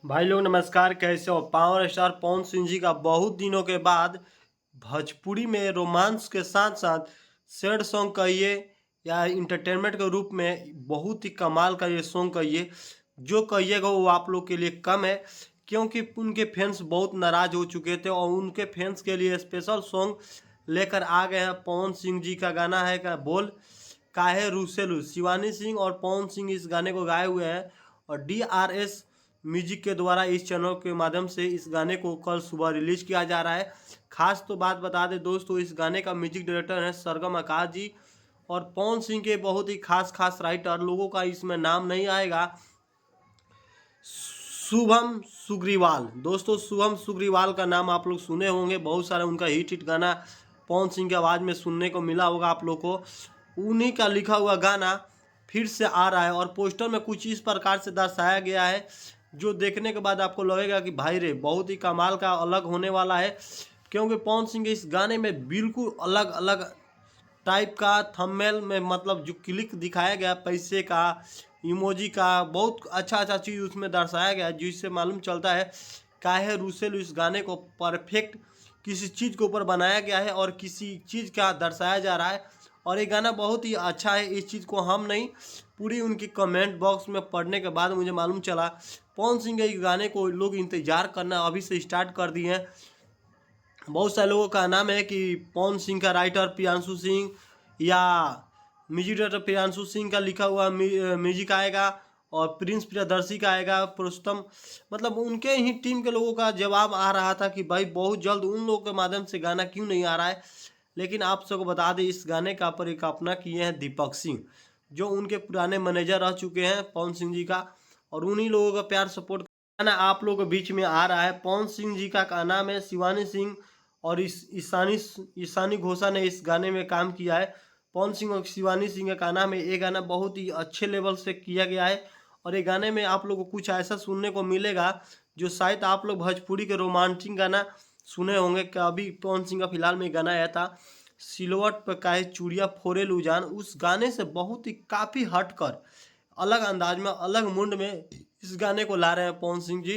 भाई लोग नमस्कार, कैसे हो। पावर स्टार पवन सिंह जी का बहुत दिनों के बाद भोजपुरी में रोमांस के साथ साथ सैड सॉन्ग कहिए या इंटरटेनमेंट के रूप में बहुत ही कमाल का ये सॉन्ग कहिए, जो कहिएगा वो आप लोग के लिए कम है, क्योंकि उनके फैंस बहुत नाराज हो चुके थे और उनके फैंस के लिए स्पेशल सॉन्ग लेकर आ गए हैं। पवन सिंह जी का गाना है का बोल काहे रूसेलू। शिवानी सिंह और पवन सिंह इस गाने को गाए हुए हैं और DRS म्यूजिक के द्वारा इस चैनल के माध्यम से इस गाने को कल सुबह रिलीज किया जा रहा है। खास तो बात बता दें दोस्तों, इस गाने का म्यूजिक डायरेक्टर है सरगम आकाश जी और पवन सिंह के बहुत ही खास राइटर लोगों का इसमें नाम नहीं आएगा, शुभम सुग्रीवाल। दोस्तों शुभम सुग्रीवाल का नाम आप लोग सुने होंगे, बहुत सारे उनका हिट गाना पवन सिंह की आवाज़ में सुनने को मिला होगा आप लोग को। उन्हीं का लिखा हुआ गाना फिर से आ रहा है और पोस्टर में कुछ इस प्रकार से दर्शाया गया है, जो देखने के बाद आपको लगेगा कि भाई रे बहुत ही कमाल का अलग होने वाला है, क्योंकि पवन सिंह के इस गाने में बिल्कुल अलग अलग टाइप का थंबनेल में मतलब जो क्लिक दिखाया गया पैसे का, इमोजी का, बहुत अच्छा चीज़ उसमें दर्शाया गया, जिससे मालूम चलता है काहे रूसेल इस गाने को परफेक्ट किसी चीज़ के ऊपर बनाया गया है और किसी चीज़ का दर्शाया जा रहा है। और ये गाना बहुत ही अच्छा है। इस चीज़ को हम नहीं, पूरी उनकी कमेंट बॉक्स में पढ़ने के बाद मुझे मालूम चला पवन सिंह के इस गाने को लोग इंतज़ार करना अभी से स्टार्ट कर दिए हैं। बहुत सारे लोगों का नाम है कि पवन सिंह का राइटर प्रियांशु सिंह या म्यूजिक डायरेक्टर प्रियांशु सिंह का लिखा हुआ म्यूजिक आएगा और प्रिंस प्रियदर्शी का आएगा पुरुषोत्तम, मतलब उनके ही टीम के लोगों का जवाब आ रहा था कि भाई बहुत जल्द उन लोगों के माध्यम से गाना क्यों नहीं आ रहा है। लेकिन आप सबको बता दें इस गाने का पर एक अपना किए हैं दीपक सिंह, जो उनके पुराने मैनेजर रह चुके हैं पवन सिंह जी का, और उन्हीं लोगों का प्यार सपोर्ट गाना आप लोगों के बीच में आ रहा है। पवन सिंह जी का नाम है शिवानी सिंह और इस ईशानी घोषा ने इस गाने में काम किया है। पवन सिंह और शिवानी सिंह का नाम है। ये गाना बहुत ही अच्छे लेवल से किया गया है और ये गाने में आप लोगों को कुछ ऐसा सुनने को मिलेगा जो शायद आप लोग भोजपुरी के रोमांटिक गाना सुने होंगे। कि अभी पवन सिंह का फिलहाल में गाना आया था सिलवट पर काहे चूड़िया फोरे लुजान, उस गाने से बहुत ही काफ़ी हटकर अलग अंदाज में अलग मुंड में इस गाने को ला रहे हैं पवन सिंह जी।